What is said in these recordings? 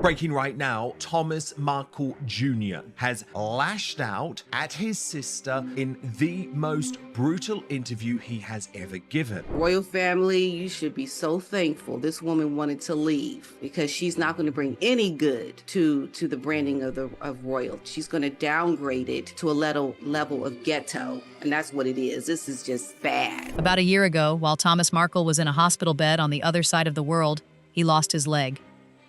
Breaking right now, Thomas Markle Jr. has lashed out at his sister in the most brutal interview he has ever given. Royal family, you should be so thankful this woman wanted to leave, because she's not going to bring any good to the branding of royal. She's going to downgrade it to a level of ghetto, and that's what it is. This is just bad. About a year ago, while Thomas Markle was in a hospital bed on the other side of the world, he lost his leg.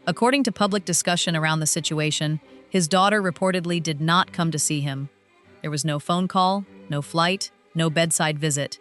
According to public discussion around the situation, his daughter reportedly did not come to see him. There was no phone call, no flight, no bedside visit.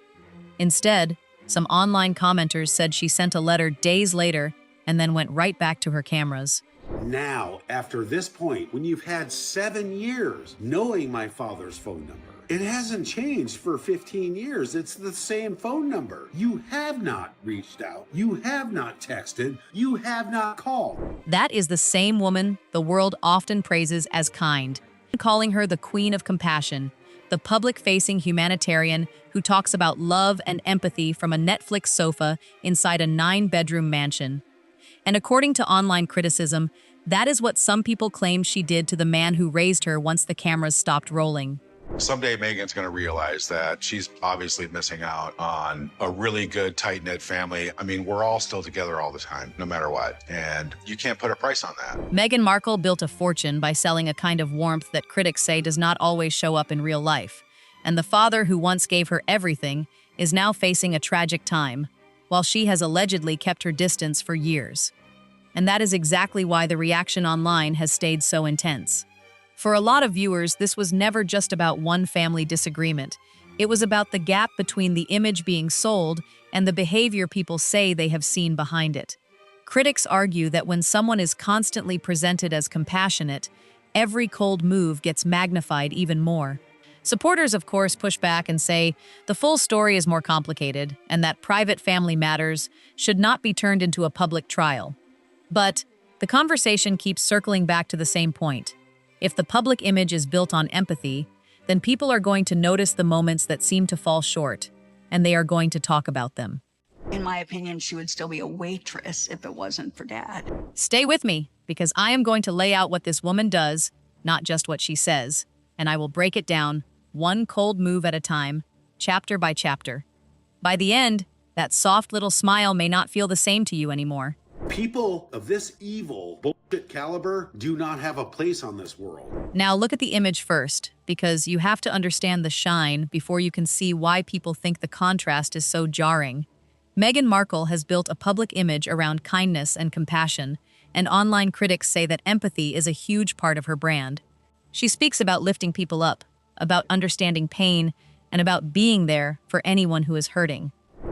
Instead, some online commenters said she sent a letter days later and then went right back to her cameras. Now, after this point, when you've had 7 years knowing my father's phone number, it hasn't changed for 15 years. It's the same phone number. You have not reached out. You have not texted. You have not called. That is the same woman the world often praises as kind, calling her the queen of compassion, the public-facing humanitarian who talks about love and empathy from a Netflix sofa inside a 9-bedroom mansion. And according to online criticism, that is what some people claim she did to the man who raised her once the cameras stopped rolling. Someday Meghan's going to realize that she's obviously missing out on a really good, tight-knit family. I mean, we're all still together all the time, no matter what. And you can't put a price on that. Meghan Markle built a fortune by selling a kind of warmth that critics say does not always show up in real life. And the father who once gave her everything is now facing a tragic time, while she has allegedly kept her distance for years. And that is exactly why the reaction online has stayed so intense. For a lot of viewers, this was never just about one family disagreement. It was about the gap between the image being sold and the behavior people say they have seen behind it. Critics argue that when someone is constantly presented as compassionate, every cold move gets magnified even more. Supporters, of course, push back and say the full story is more complicated and that private family matters should not be turned into a public trial. But the conversation keeps circling back to the same point. If the public image is built on empathy, then people are going to notice the moments that seem to fall short, and they are going to talk about them. In my opinion, she would still be a waitress if it wasn't for Dad. Stay with me, because I am going to lay out what this woman does, not just what she says, and I will break it down, one cold move at a time, chapter by chapter. By the end, that soft little smile may not feel the same to you anymore. People of this evil bullshit caliber do not have a place on this world. Now look at the image first, because you have to understand the shine before you can see why people think the contrast is so jarring. Meghan Markle has built a public image around kindness and compassion, and online critics say that empathy is a huge part of her brand. She speaks about lifting people up, about understanding pain, and about being there for anyone who is hurting.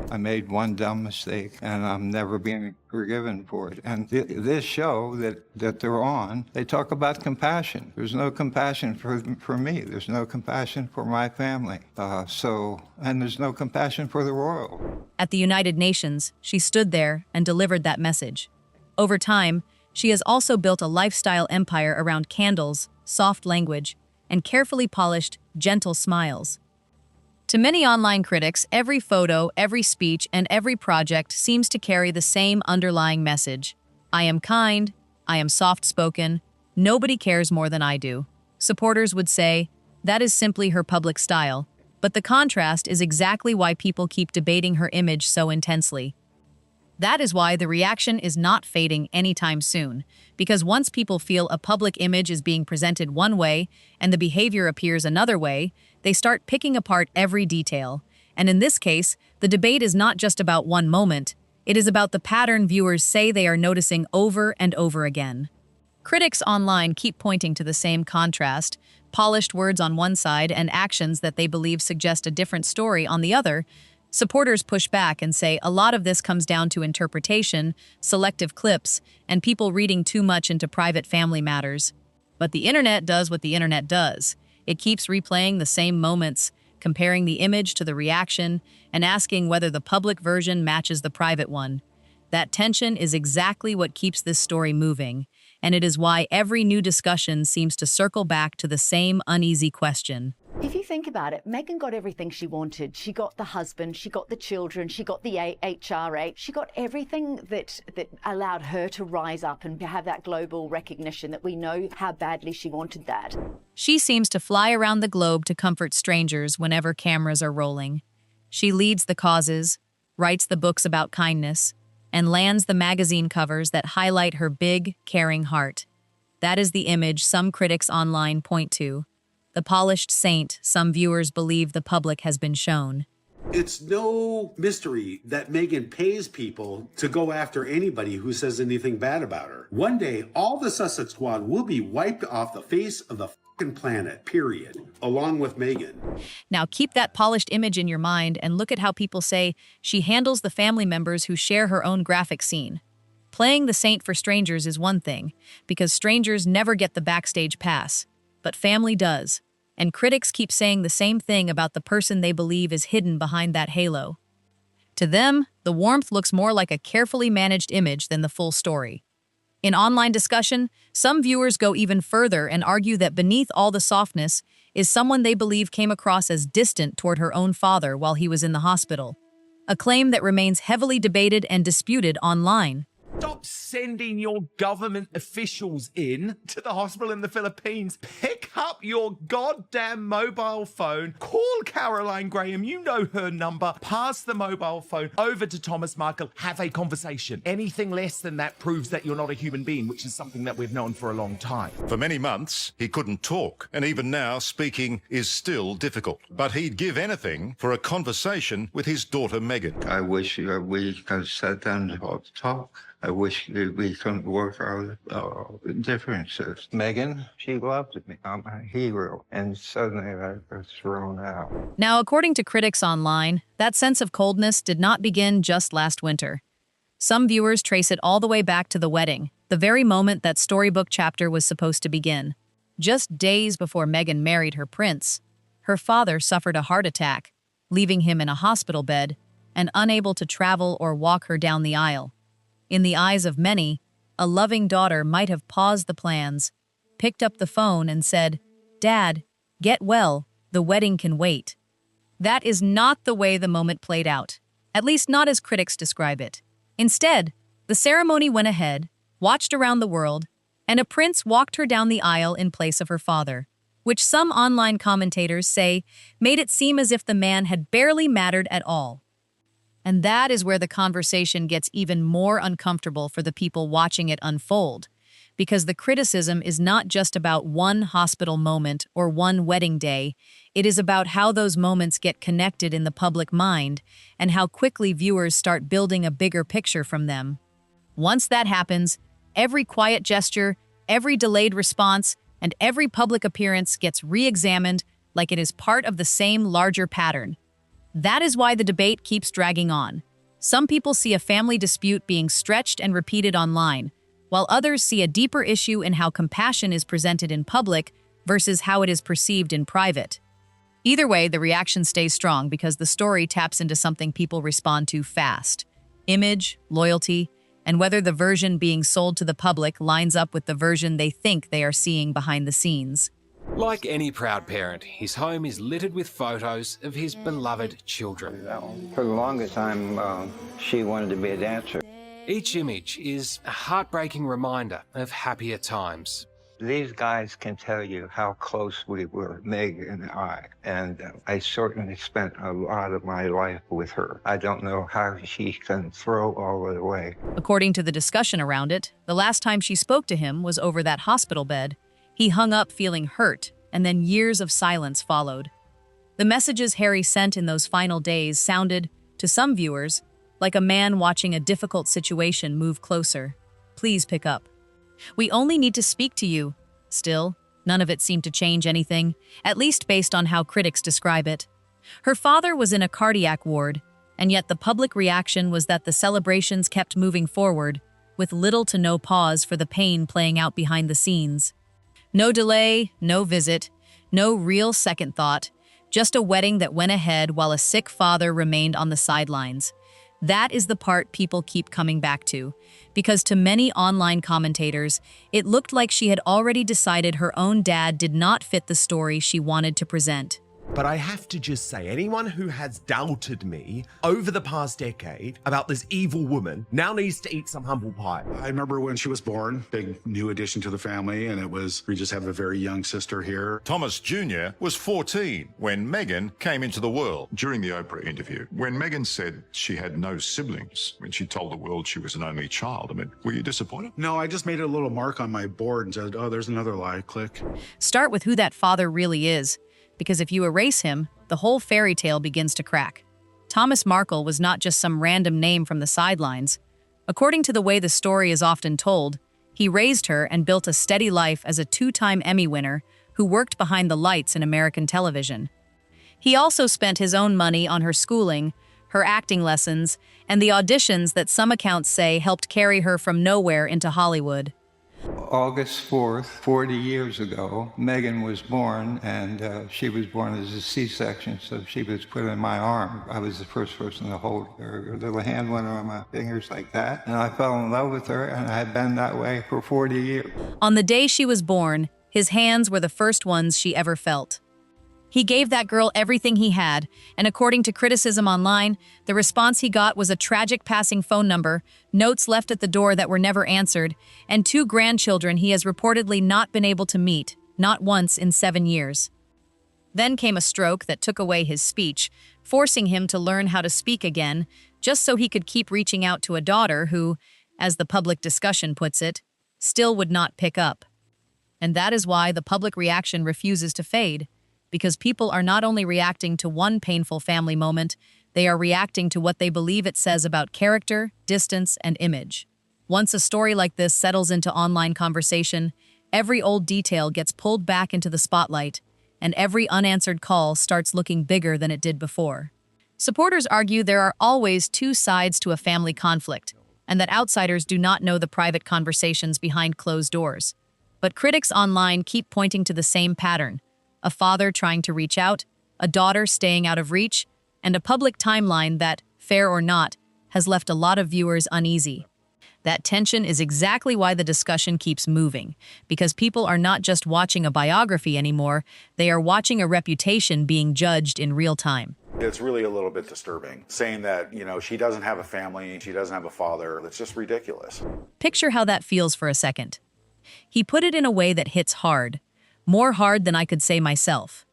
I made one dumb mistake, and I'm never being forgiven for it. And this show that they're on, they talk about compassion. There's no compassion for me. There's no compassion for my family. And there's no compassion for the royal. At the United Nations, she stood there and delivered that message. Over time, she has also built a lifestyle empire around candles, soft language, and carefully polished, gentle smiles. To many online critics, every photo, every speech, and every project seems to carry the same underlying message. I am kind, I am soft-spoken, nobody cares more than I do. Supporters would say, that is simply her public style, but the contrast is exactly why people keep debating her image so intensely. That is why the reaction is not fading anytime soon, because once people feel a public image is being presented one way and the behavior appears another way, they start picking apart every detail. And in this case, the debate is not just about one moment, it is about the pattern viewers say they are noticing over and over again. Critics online keep pointing to the same contrast, polished words on one side and actions that they believe suggest a different story on the other. Supporters push back and say a lot of this comes down to interpretation, selective clips, and people reading too much into private family matters. But the internet does what the internet does. It keeps replaying the same moments, comparing the image to the reaction, and asking whether the public version matches the private one. That tension is exactly what keeps this story moving, and it is why every new discussion seems to circle back to the same uneasy question. If you think about it, Meghan got everything she wanted. She got the husband, she got the children, she got the HRA, she got everything that allowed her to rise up and have that global recognition that we know how badly she wanted that. She seems to fly around the globe to comfort strangers whenever cameras are rolling. She leads the causes, writes the books about kindness, and lands the magazine covers that highlight her big, caring heart. That is the image some critics online point to. The polished saint some viewers believe the public has been shown. It's no mystery that Meghan pays people to go after anybody who says anything bad about her. One day, all the Sussex squad will be wiped off the face of the fucking planet, period, along with Meghan. Now keep that polished image in your mind and look at how people say she handles the family members who share her own graphic scene. Playing the saint for strangers is one thing, because strangers never get the backstage pass. But family does, and critics keep saying the same thing about the person they believe is hidden behind that halo. To them, the warmth looks more like a carefully managed image than the full story. In online discussion, some viewers go even further and argue that beneath all the softness is someone they believe came across as distant toward her own father while he was in the hospital, a claim that remains heavily debated and disputed online. Stop sending your government officials in to the hospital in the Philippines. Pick up your goddamn mobile phone. Call Caroline Graham. You know her number. Pass the mobile phone over to Thomas Markle. Have a conversation. Anything less than that proves that you're not a human being, which is something that we've known for a long time. For many months, he couldn't talk. And even now, speaking is still difficult. But he'd give anything for a conversation with his daughter, Meghan. I wish we could sit down and talk. I wish we could work out differences. Meghan, she loved me. I'm a hero. And suddenly I was thrown out. Now, according to critics online, that sense of coldness did not begin just last winter. Some viewers trace it all the way back to the wedding, the very moment that storybook chapter was supposed to begin. Just days before Meghan married her prince, her father suffered a heart attack, leaving him in a hospital bed and unable to travel or walk her down the aisle. In the eyes of many, a loving daughter might have paused the plans, picked up the phone and said, "Dad, get well, the wedding can wait." That is not the way the moment played out, at least not as critics describe it. Instead, the ceremony went ahead, watched around the world, and a prince walked her down the aisle in place of her father, which some online commentators say made it seem as if the man had barely mattered at all. And that is where the conversation gets even more uncomfortable for the people watching it unfold, because the criticism is not just about one hospital moment or one wedding day. It is about how those moments get connected in the public mind and how quickly viewers start building a bigger picture from them. Once that happens, every quiet gesture, every delayed response, and every public appearance gets re-examined like it is part of the same larger pattern. That is why the debate keeps dragging on. Some people see a family dispute being stretched and repeated online, while others see a deeper issue in how compassion is presented in public versus how it is perceived in private. Either way, the reaction stays strong because the story taps into something people respond to fast: image, loyalty, and whether the version being sold to the public lines up with the version they think they are seeing behind the scenes. Like any proud parent, his home is littered with photos of his beloved children. For the longest time, she wanted to be a dancer. Each image is a heartbreaking reminder of happier times. These guys can tell you how close we were, Meg and I, and I certainly spent a lot of my life with her. I don't know how she can throw all of it away. According to the discussion around it, the last time she spoke to him was over that hospital bed. He hung up feeling hurt, and then years of silence followed. The messages Harry sent in those final days sounded, to some viewers, like a man watching a difficult situation move closer. Please pick up. We only need to speak to you. Still, none of it seemed to change anything, at least based on how critics describe it. Her father was in a cardiac ward, and yet the public reaction was that the celebrations kept moving forward, with little to no pause for the pain playing out behind the scenes. No delay, no visit, no real second thought, just a wedding that went ahead while a sick father remained on the sidelines. That is the part people keep coming back to, because to many online commentators, it looked like she had already decided her own dad did not fit the story she wanted to present. But I have to just say, anyone who has doubted me over the past decade about this evil woman now needs to eat some humble pie. I remember when she was born, big new addition to the family, and we just have a very young sister here. Thomas Jr. was 14 when Meghan came into the world. During the Oprah interview, when Meghan said she had no siblings, when she told the world she was an only child, I mean, were you disappointed? No, I just made a little mark on my board and said, oh, there's another lie, click. Start with who that father really is, because if you erase him, the whole fairy tale begins to crack. Thomas Markle was not just some random name from the sidelines. According to the way the story is often told, he raised her and built a steady life as a 2-time Emmy winner who worked behind the lights in American television. He also spent his own money on her schooling, her acting lessons, and the auditions that some accounts say helped carry her from nowhere into Hollywood. August 4th, 40 years ago, Meghan was born, and she was born as a C-section, so she was put in my arm. I was the first person to hold her. Her little hand went on my fingers like that, and I fell in love with her, and I had been that way for 40 years. On the day she was born, his hands were the first ones she ever felt. He gave that girl everything he had, and according to criticism online, the response he got was a tragic passing phone number, notes left at the door that were never answered, and 2 grandchildren he has reportedly not been able to meet, not once in 7 years. Then came a stroke that took away his speech, forcing him to learn how to speak again, just so he could keep reaching out to a daughter who, as the public discussion puts it, still would not pick up. And that is why the public reaction refuses to fade. Because people are not only reacting to one painful family moment, they are reacting to what they believe it says about character, distance, and image. Once a story like this settles into online conversation, every old detail gets pulled back into the spotlight, and every unanswered call starts looking bigger than it did before. Supporters argue there are always 2 sides to a family conflict, and that outsiders do not know the private conversations behind closed doors. But critics online keep pointing to the same pattern: a father trying to reach out, a daughter staying out of reach, and a public timeline that, fair or not, has left a lot of viewers uneasy. That tension is exactly why the discussion keeps moving, because people are not just watching a biography anymore, they are watching a reputation being judged in real time. It's really a little bit disturbing, saying that, she doesn't have a family, she doesn't have a father. It's just ridiculous. Picture how that feels for a second. He put it in a way that hits hard. More hard than I could say myself.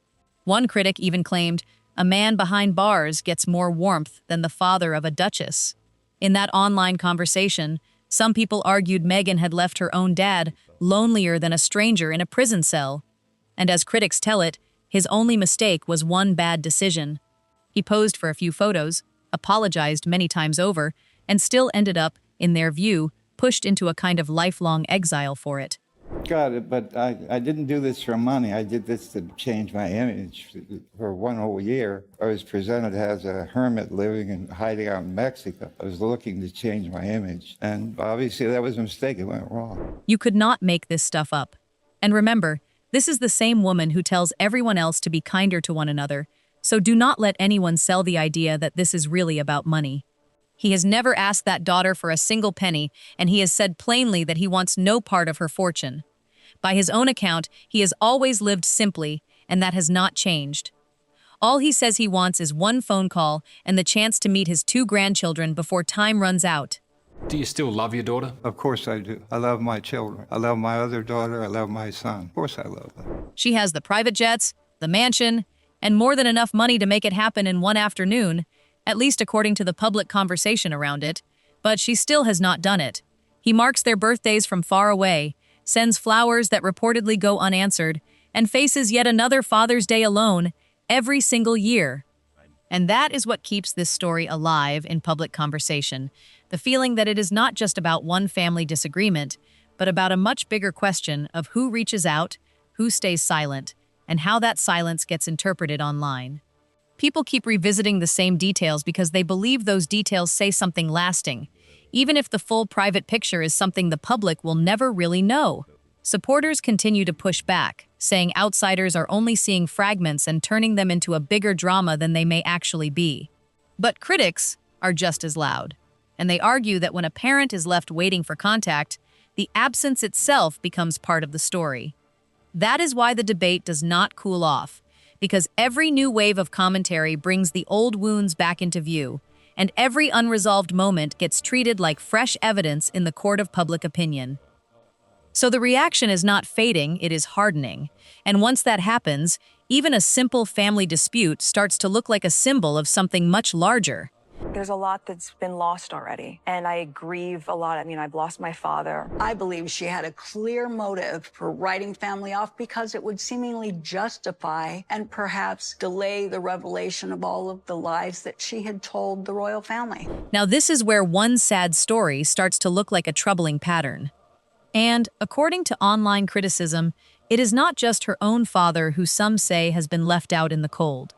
One critic even claimed, a man behind bars gets more warmth than the father of a duchess. In that online conversation, some people argued Meghan had left her own dad lonelier than a stranger in a prison cell. And as critics tell it, his only mistake was one bad decision. He posed for a few photos, apologized many times over, and still ended up, in their view, pushed into a kind of lifelong exile for it. Got it, but I didn't do this for money. I did this to change my image. For 1 whole year, I was presented as a hermit living and hiding out in Mexico. I was looking to change my image, and obviously that was a mistake. It went wrong. You could not make this stuff up. And remember, this is the same woman who tells everyone else to be kinder to one another, so do not let anyone sell the idea that this is really about money. He has never asked that daughter for a single penny, and he has said plainly that he wants no part of her fortune. By his own account, he has always lived simply, and that has not changed. All he says he wants is one phone call and the chance to meet his 2 grandchildren before time runs out. Do you still love your daughter? Of course I do. I love my children. I love my other daughter. I love my son. Of course I love them. She has the private jets, the mansion, and more than enough money to make it happen in one afternoon, at least according to the public conversation around it, but she still has not done it. He marks their birthdays from far away, sends flowers that reportedly go unanswered, and faces yet another Father's Day alone every single year. And that is what keeps this story alive in public conversation, the feeling that it is not just about one family disagreement, but about a much bigger question of who reaches out, who stays silent, and how that silence gets interpreted online. People keep revisiting the same details because they believe those details say something lasting, even if the full private picture is something the public will never really know. Supporters continue to push back, saying outsiders are only seeing fragments and turning them into a bigger drama than they may actually be. But critics are just as loud, and they argue that when a parent is left waiting for contact, the absence itself becomes part of the story. That is why the debate does not cool off, because every new wave of commentary brings the old wounds back into view, and every unresolved moment gets treated like fresh evidence in the court of public opinion. So the reaction is not fading, it is hardening. And once that happens, even a simple family dispute starts to look like a symbol of something much larger. There's a lot that's been lost already, and I grieve a lot. I mean, I've lost my father. I believe she had a clear motive for writing family off because it would seemingly justify and perhaps delay the revelation of all of the lies that she had told the royal family. Now this is where one sad story starts to look like a troubling pattern. And, according to online criticism, it is not just her own father who some say has been left out in the cold.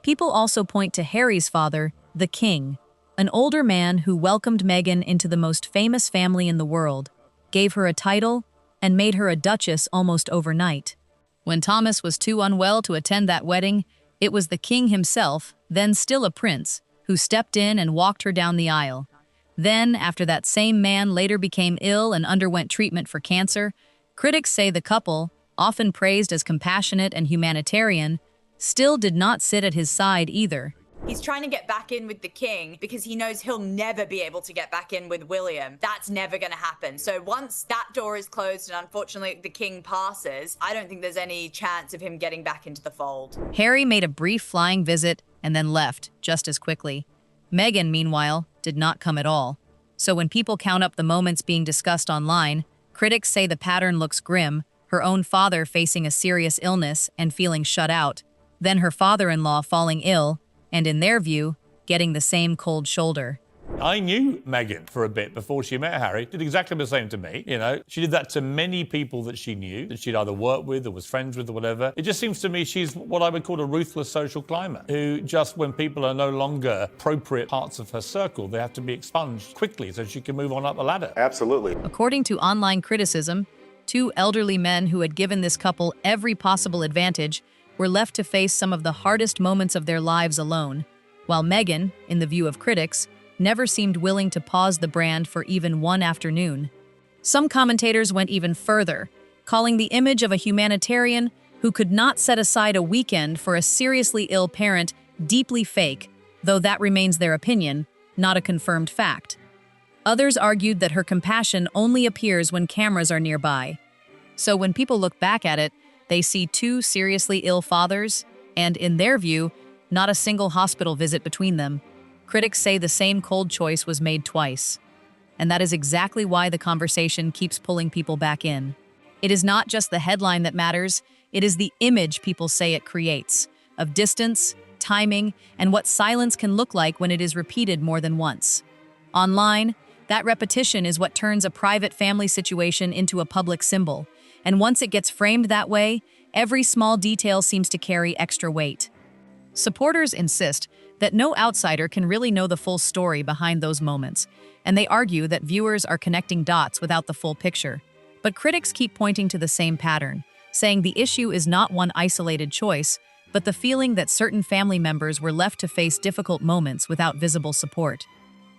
People also point to Harry's father, the King, an older man who welcomed Meghan into the most famous family in the world, gave her a title, and made her a duchess almost overnight. When Thomas was too unwell to attend that wedding, it was the King himself, then still a prince, who stepped in and walked her down the aisle. Then, after that same man later became ill and underwent treatment for cancer, critics say the couple, often praised as compassionate and humanitarian, still did not sit at his side either. He's trying to get back in with the king because he knows he'll never be able to get back in with William. That's never going to happen. So once that door is closed and unfortunately the king passes, I don't think there's any chance of him getting back into the fold. Harry made a brief flying visit and then left just as quickly. Meghan, meanwhile, did not come at all. So when people count up the moments being discussed online, critics say the pattern looks grim, her own father facing a serious illness and feeling shut out, then her father-in-law falling ill, and in their view, getting the same cold shoulder. I knew Meghan for a bit before she met Harry. Did exactly the same to me, you know. She did that to many people that she knew, that she'd either worked with or was friends with or whatever. It just seems to me she's what I would call a ruthless social climber, who just when people are no longer appropriate parts of her circle, they have to be expunged quickly so she can move on up the ladder. Absolutely. According to online criticism, two elderly men who had given this couple every possible advantage were left to face some of the hardest moments of their lives alone, while Meghan, in the view of critics, never seemed willing to pause the brand for even one afternoon. Some commentators went even further, calling the image of a humanitarian who could not set aside a weekend for a seriously ill parent deeply fake, though that remains their opinion, not a confirmed fact. Others argued that her compassion only appears when cameras are nearby. So when people look back at it, they see two seriously ill fathers, and in their view, not a single hospital visit between them. Critics say the same cold choice was made twice. And that is exactly why the conversation keeps pulling people back in. It is not just the headline that matters, it is the image people say it creates, of distance, timing, and what silence can look like when it is repeated more than once. Online, that repetition is what turns a private family situation into a public symbol. And once it gets framed that way, every small detail seems to carry extra weight. Supporters insist that no outsider can really know the full story behind those moments, and they argue that viewers are connecting dots without the full picture. But critics keep pointing to the same pattern, saying the issue is not one isolated choice, but the feeling that certain family members were left to face difficult moments without visible support.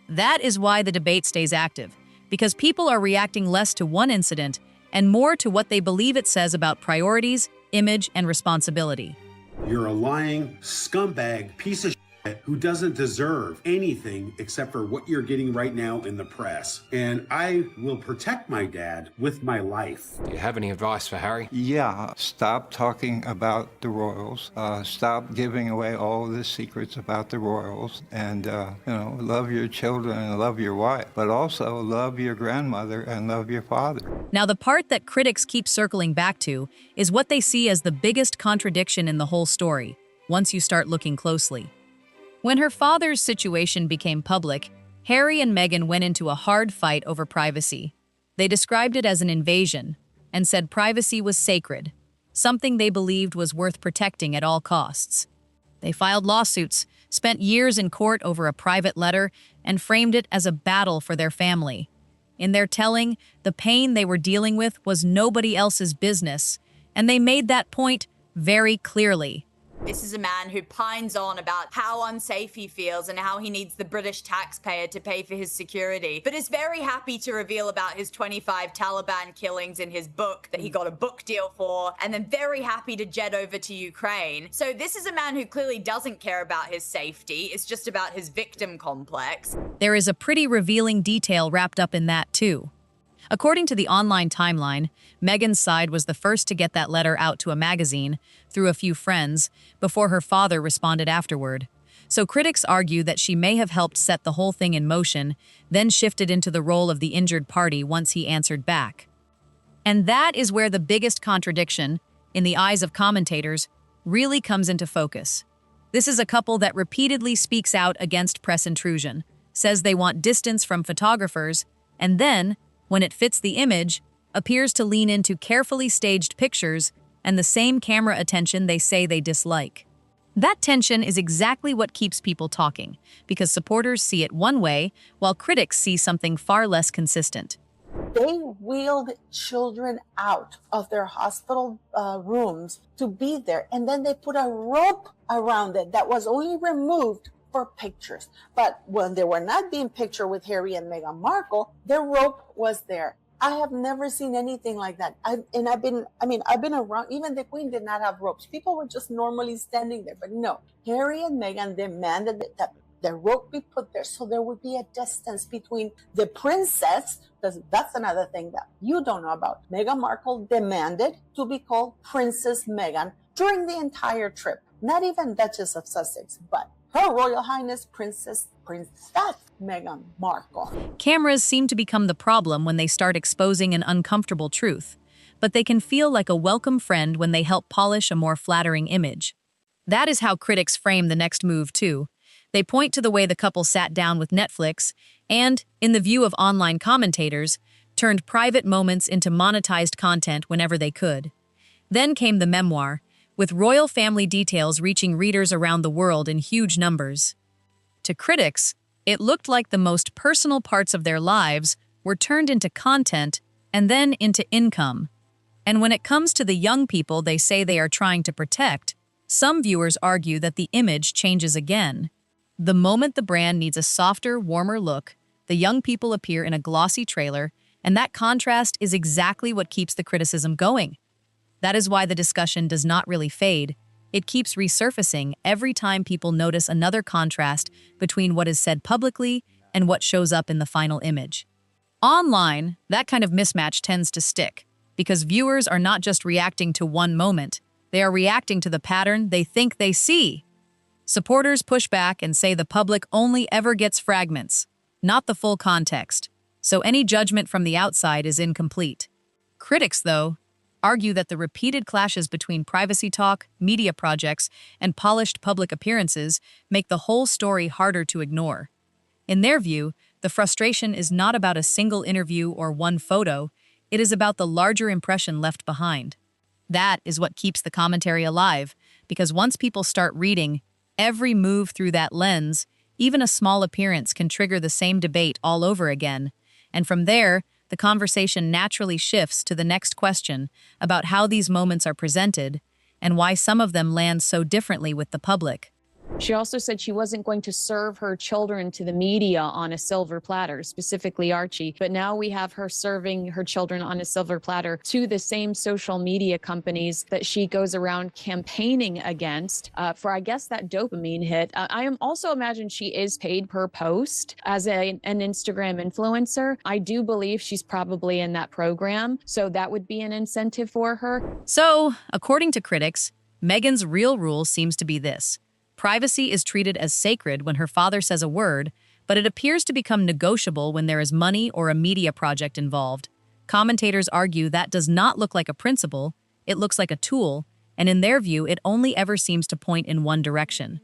That is why the debate stays active, because people are reacting less to one incident and more to what they believe it says about priorities, image, and responsibility. You're a lying scumbag piece of shit who doesn't deserve anything except for what you're getting right now in the press. And I will protect my dad with my life. Do you have any advice for Harry? Yeah, stop talking about the royals. Stop giving away all the secrets about the royals. And, love your children and love your wife. But also love your grandmother and love your father. Now, the part that critics keep circling back to is what they see as the biggest contradiction in the whole story, once you start looking closely. When her father's situation became public, Harry and Meghan went into a hard fight over privacy. They described it as an invasion and said privacy was sacred, something they believed was worth protecting at all costs. They filed lawsuits, spent years in court over a private letter, and framed it as a battle for their family. In their telling, the pain they were dealing with was nobody else's business, and they made that point very clearly. This is a man who pines on about how unsafe he feels and how he needs the British taxpayer to pay for his security, but is very happy to reveal about his 25 Taliban killings in his book that he got a book deal for, and then very happy to jet over to Ukraine. So this is a man who clearly doesn't care about his safety. It's just about his victim complex. There is a pretty revealing detail wrapped up in that, too. According to the online timeline, Meghan's side was the first to get that letter out to a magazine through a few friends before her father responded afterward. So critics argue that she may have helped set the whole thing in motion, then shifted into the role of the injured party once he answered back. And that is where the biggest contradiction, in the eyes of commentators, really comes into focus. This is a couple that repeatedly speaks out against press intrusion, says they want distance from photographers, and then, when it fits the image, appears to lean into carefully staged pictures and the same camera attention they say they dislike. That tension is exactly what keeps people talking, because supporters see it one way, while critics see something far less consistent. They wheeled children out of their hospital rooms to be there, and then they put a rope around it that was only removed for pictures. But when they were not being pictured with Harry and Meghan Markle, the rope was there. I have never seen anything like that. I've been around, even the Queen did not have ropes. People were just normally standing there, but no. Harry and Meghan demanded that the rope be put there so there would be a distance between the princess, because that's another thing that you don't know about. Meghan Markle demanded to be called Princess Meghan during the entire trip. Not even Duchess of Sussex, but Her Royal Highness Princess Meghan Markle. Cameras seem to become the problem when they start exposing an uncomfortable truth, but they can feel like a welcome friend when they help polish a more flattering image. That is how critics frame the next move, too. They point to the way the couple sat down with Netflix and, in the view of online commentators, turned private moments into monetized content whenever they could. Then came the memoir, with royal family details reaching readers around the world in huge numbers. To critics, it looked like the most personal parts of their lives were turned into content and then into income. And when it comes to the young people they say they are trying to protect, some viewers argue that the image changes again. The moment the brand needs a softer, warmer look, the young people appear in a glossy trailer, and that contrast is exactly what keeps the criticism going. That is why the discussion does not really fade. It keeps resurfacing every time people notice another contrast between what is said publicly and what shows up in the final image. Online, that kind of mismatch tends to stick, because viewers are not just reacting to one moment, they are reacting to the pattern they think they see. Supporters push back and say the public only ever gets fragments, not the full context, so any judgment from the outside is incomplete. Critics, though, argue that the repeated clashes between privacy talk, media projects, and polished public appearances make the whole story harder to ignore. In their view, the frustration is not about a single interview or one photo, it is about the larger impression left behind. That is what keeps the commentary alive, because once people start reading every move through that lens, even a small appearance can trigger the same debate all over again. And from there, the conversation naturally shifts to the next question about how these moments are presented and why some of them land so differently with the public. She also said she wasn't going to serve her children to the media on a silver platter, specifically Archie. But now we have her serving her children on a silver platter to the same social media companies that she goes around campaigning against for, I guess, that dopamine hit. I am also imagine she is paid per post as an Instagram influencer. I do believe she's probably in that program, so that would be an incentive for her. So, according to critics, Meghan's real rule seems to be this. Privacy is treated as sacred when her father says a word, but it appears to become negotiable when there is money or a media project involved. Commentators argue that does not look like a principle, it looks like a tool, and in their view, it only ever seems to point in one direction.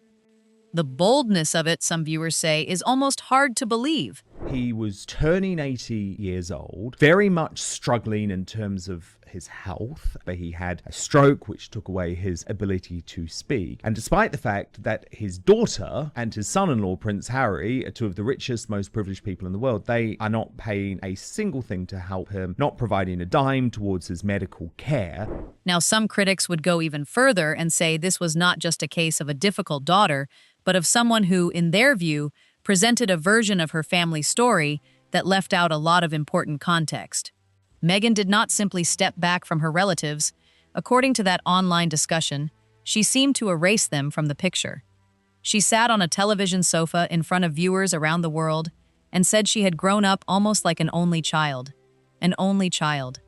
The boldness of it, some viewers say, is almost hard to believe. He was turning 80 years old, very much struggling in terms of his health. But he had a stroke which took away his ability to speak. And despite the fact that his daughter and his son-in-law, Prince Harry, are two of the richest, most privileged people in the world, they are not paying a single thing to help him, not providing a dime towards his medical care. Now, some critics would go even further and say this was not just a case of a difficult daughter, but of someone who, in their view, presented a version of her family story that left out a lot of important context. Meghan did not simply step back from her relatives. According to that online discussion, she seemed to erase them from the picture. She sat on a television sofa in front of viewers around the world and said she had grown up almost like an only child. An only child.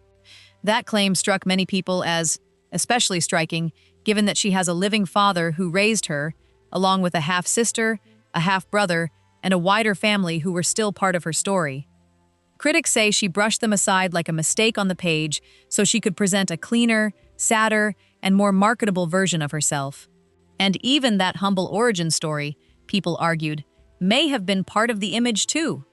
That claim struck many people as especially striking, given that she has a living father who raised her, along with a half-sister, a half-brother, and a wider family who were still part of her story. Critics say she brushed them aside like a mistake on the page so she could present a cleaner, sadder, and more marketable version of herself. And even that humble origin story, people argued, may have been part of the image too.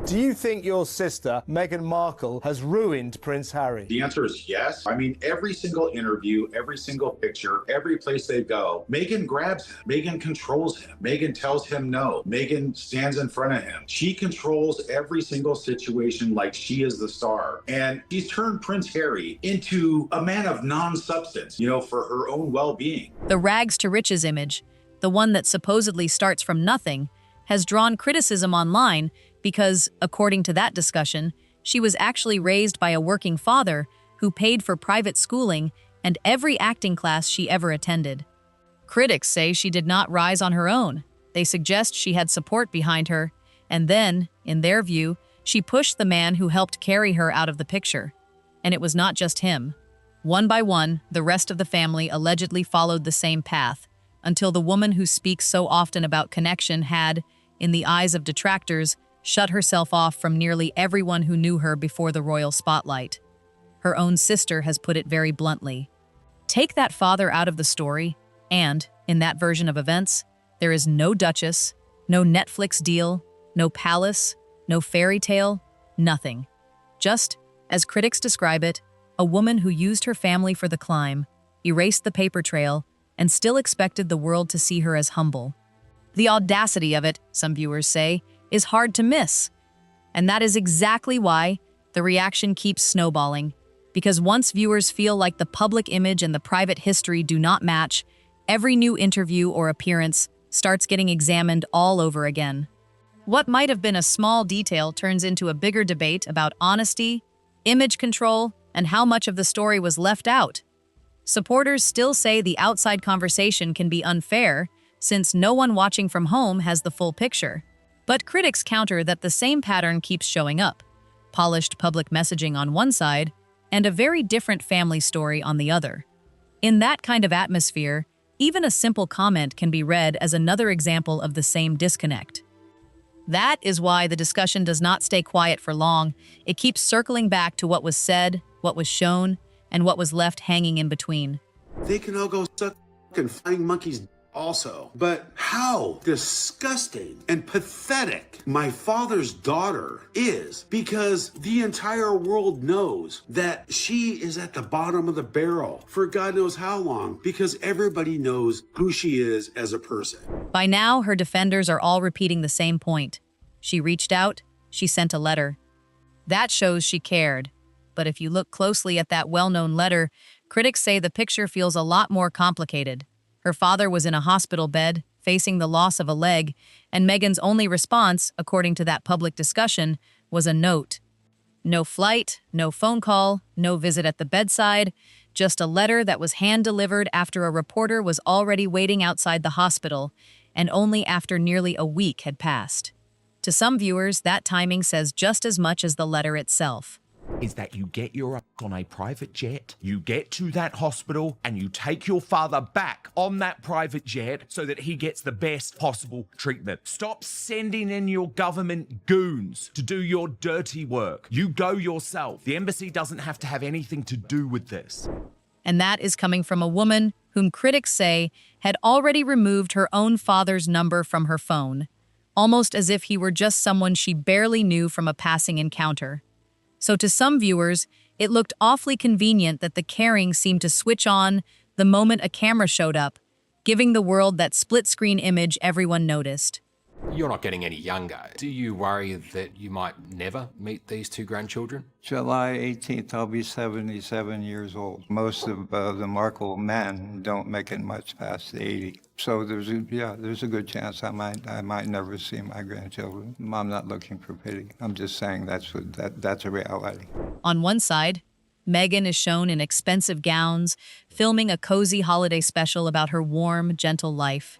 Do you think your sister, Meghan Markle, has ruined Prince Harry? The answer is yes. I mean, every single interview, every single picture, every place they go, Meghan grabs him. Meghan controls him. Meghan tells him no. Meghan stands in front of him. She controls every single situation like she is the star. And she's turned Prince Harry into a man of non-substance, for her own well-being. The rags to riches image, the one that supposedly starts from nothing, has drawn criticism online because, according to that discussion, she was actually raised by a working father who paid for private schooling and every acting class she ever attended. Critics say she did not rise on her own. They suggest she had support behind her, and then, in their view, she pushed the man who helped carry her out of the picture. And it was not just him. One by one, the rest of the family allegedly followed the same path, until the woman who speaks so often about connection had, in the eyes of detractors, shut herself off from nearly everyone who knew her before the royal spotlight. Her own sister has put it very bluntly. Take that father out of the story, and, in that version of events, there is no Duchess, no Netflix deal, no palace, no fairy tale, nothing. Just, as critics describe it, a woman who used her family for the climb, erased the paper trail, and still expected the world to see her as humble. The audacity of it, some viewers say, is hard to miss. And that is exactly why the reaction keeps snowballing. Because once viewers feel like the public image and the private history do not match, every new interview or appearance starts getting examined all over again. What might have been a small detail turns into a bigger debate about honesty, image control, and how much of the story was left out. Supporters still say the outside conversation can be unfair, since no one watching from home has the full picture. But critics counter that the same pattern keeps showing up: polished public messaging on one side, and a very different family story on the other. In that kind of atmosphere, even a simple comment can be read as another example of the same disconnect. That is why the discussion does not stay quiet for long. It keeps circling back to what was said, what was shown, and what was left hanging in between. They can all go suck and flying monkeys also. But how disgusting and pathetic my father's daughter is, because the entire world knows that she is at the bottom of the barrel for God knows how long, because everybody knows who she is as a person. By now, her defenders are all repeating the same point. She reached out, she sent a letter. That shows she cared. But if you look closely at that well-known letter, critics say the picture feels a lot more complicated. Her father was in a hospital bed, facing the loss of a leg, and Meghan's only response, according to that public discussion, was a note. No flight, no phone call, no visit at the bedside, just a letter that was hand-delivered after a reporter was already waiting outside the hospital, and only after nearly a week had passed. To some viewers, that timing says just as much as the letter itself. Is that you get your on a private jet, you get to that hospital, and you take your father back on that private jet so that he gets the best possible treatment. Stop sending in your government goons to do your dirty work. You go yourself. The embassy doesn't have to have anything to do with this. And that is coming from a woman whom critics say had already removed her own father's number from her phone. almost as if he were just someone she barely knew from a passing encounter. So to some viewers, it looked awfully convenient that the caring seemed to switch on the moment a camera showed up, giving the world that split-screen image everyone noticed. You're not getting any younger. Do you worry that you might never meet these two grandchildren? July 18th, I'll be 77 years old. Most of the Markle men don't make it much past 80. So there's a good chance I might never see my grandchildren. I'm not looking for pity. I'm just saying that's a reality. On one side, Meghan is shown in expensive gowns, filming a cozy holiday special about her warm, gentle life.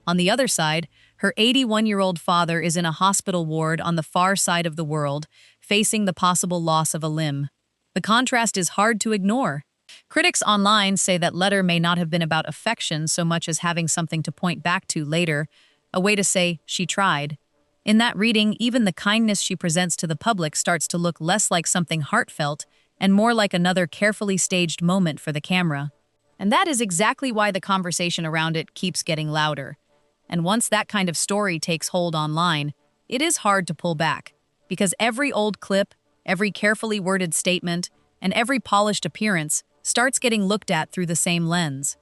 On the other side, her 81-year-old father is in a hospital ward on the far side of the world, facing the possible loss of a limb. The contrast is hard to ignore. Critics online say that letter may not have been about affection so much as having something to point back to later, a way to say she tried. In that reading, even the kindness she presents to the public starts to look less like something heartfelt and more like another carefully staged moment for the camera. And that is exactly why the conversation around it keeps getting louder. And once that kind of story takes hold online, it is hard to pull back, because every old clip, every carefully worded statement, and every polished appearance starts getting looked at through the same lens.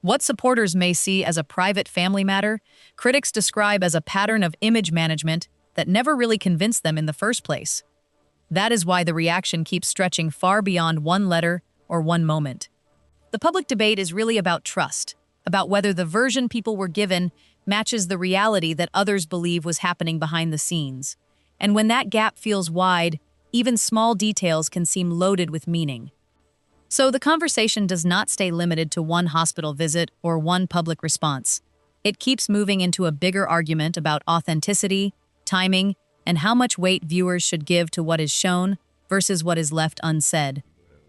What supporters may see as a private family matter, critics describe as a pattern of image management that never really convinced them in the first place. That is why the reaction keeps stretching far beyond one letter or one moment. The public debate is really about trust, about whether the version people were given matches the reality that others believe was happening behind the scenes. And when that gap feels wide, even small details can seem loaded with meaning. So the conversation does not stay limited to one hospital visit or one public response. It keeps moving into a bigger argument about authenticity, timing, and how much weight viewers should give to what is shown versus what is left unsaid.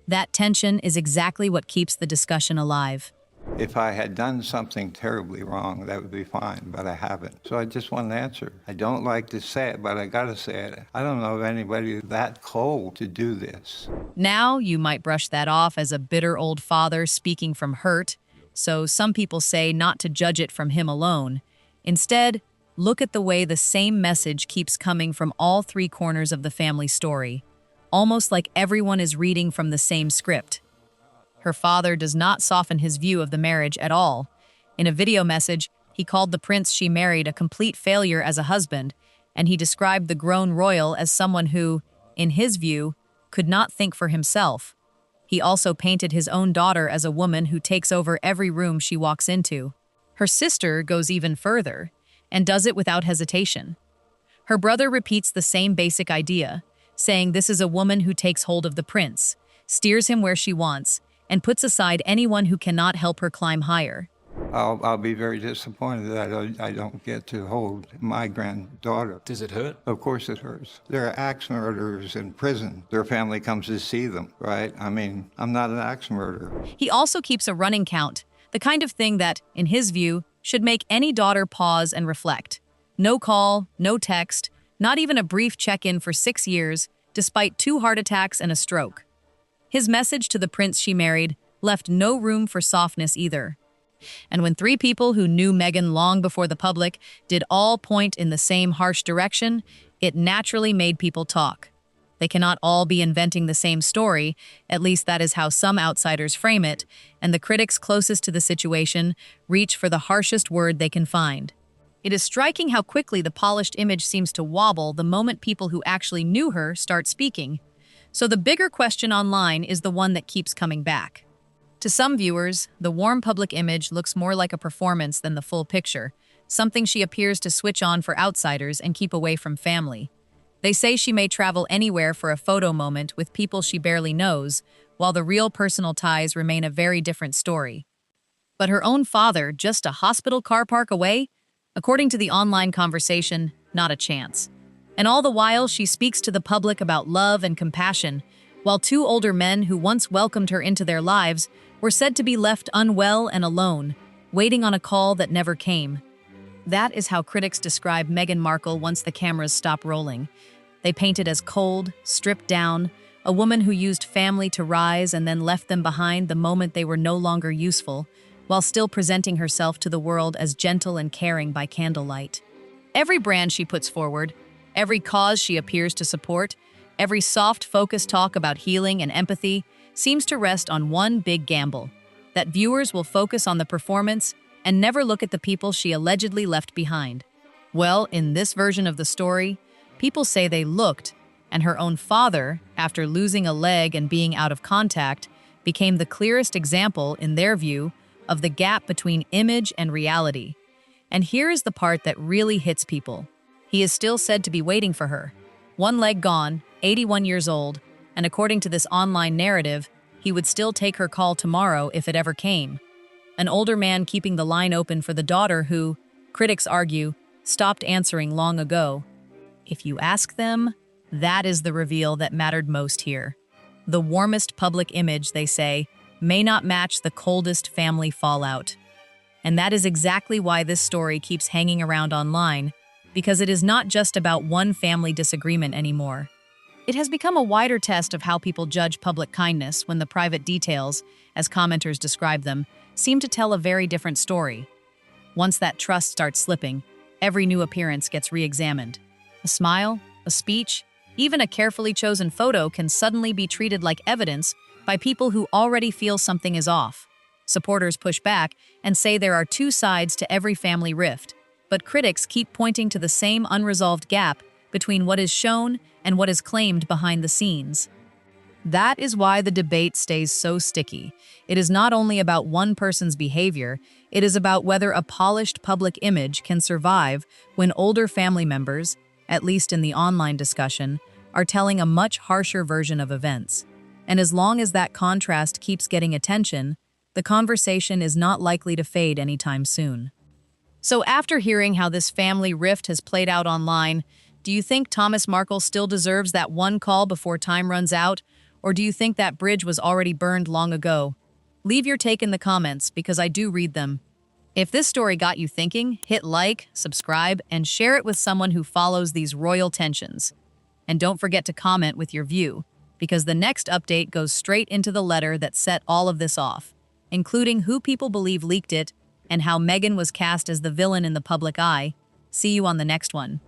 That tension is exactly what keeps the discussion alive. If I had done something terribly wrong, that would be fine, but I haven't. So I just want an answer. I don't like to say it, but I gotta say it. I don't know of anybody that cold to do this. Now, you might brush that off as a bitter old father speaking from hurt, so some people say not to judge it from him alone. Instead, look at the way the same message keeps coming from all three corners of the family story, almost like everyone is reading from the same script. Her father does not soften his view of the marriage at all. In a video message, he called the prince she married a complete failure as a husband, and he described the grown royal as someone who, in his view, could not think for himself. He also painted his own daughter as a woman who takes over every room she walks into. Her sister goes even further, and does it without hesitation. Her brother repeats the same basic idea, saying this is a woman who takes hold of the prince, steers him where she wants, and puts aside anyone who cannot help her climb higher. I'll be very disappointed that I don't get to hold my granddaughter. Does it hurt? Of course it hurts. There are axe murderers in prison. Their family comes to see them, right? I mean, I'm not an axe murderer. He also keeps a running count, the kind of thing that, in his view, should make any daughter pause and reflect. No call, no text, not even a brief check-in for 6 years, despite 2 heart attacks and a stroke. His message to the prince she married left no room for softness either. And when 3 people who knew Meghan long before the public did all point in the same harsh direction, it naturally made people talk. They cannot all be inventing the same story, at least that is how some outsiders frame it, and the critics closest to the situation reach for the harshest word they can find. It is striking how quickly the polished image seems to wobble the moment people who actually knew her start speaking. So the bigger question online is the one that keeps coming back. To some viewers, the warm public image looks more like a performance than the full picture, something she appears to switch on for outsiders and keep away from family. They say she may travel anywhere for a photo moment with people she barely knows, while the real personal ties remain a very different story. But her own father, just a hospital car park away? According to the online conversation, not a chance. And all the while, she speaks to the public about love and compassion, while 2 older men who once welcomed her into their lives were said to be left unwell and alone, waiting on a call that never came. That is how critics describe Meghan Markle once the cameras stop rolling. They paint it as cold, stripped down, a woman who used family to rise and then left them behind the moment they were no longer useful, while still presenting herself to the world as gentle and caring by candlelight. Every brand she puts forward, every cause she appears to support, every soft, focused talk about healing and empathy seems to rest on one big gamble: that viewers will focus on the performance and never look at the people she allegedly left behind. Well, in this version of the story, people say they looked, and her own father, after losing a leg and being out of contact, became the clearest example, in their view, of the gap between image and reality. And here is the part that really hits people. He is still said to be waiting for her. One leg gone, 81 years old, and according to this online narrative, he would still take her call tomorrow if it ever came. An older man keeping the line open for the daughter who, critics argue, stopped answering long ago. If you ask them, that is the reveal that mattered most here. The warmest public image, they say, may not match the coldest family fallout. And that is exactly why this story keeps hanging around online, because it is not just about one family disagreement anymore. It has become a wider test of how people judge public kindness when the private details, as commenters describe them, seem to tell a very different story. Once that trust starts slipping, every new appearance gets re-examined. A smile, a speech, even a carefully chosen photo can suddenly be treated like evidence by people who already feel something is off. Supporters push back and say there are two sides to every family rift, but critics keep pointing to the same unresolved gap between what is shown and what is claimed behind the scenes. That is why the debate stays so sticky. It is not only about one person's behavior, it is about whether a polished public image can survive when older family members, at least in the online discussion, are telling a much harsher version of events. And as long as that contrast keeps getting attention, the conversation is not likely to fade anytime soon. So after hearing how this family rift has played out online, do you think Thomas Markle still deserves that one call before time runs out, or do you think that bridge was already burned long ago? Leave your take in the comments, because I do read them. If this story got you thinking, hit like, subscribe, and share it with someone who follows these royal tensions. And don't forget to comment with your view, because the next update goes straight into the letter that set all of this off, including who people believe leaked it and how Meghan was cast as the villain in the public eye. See you on the next one.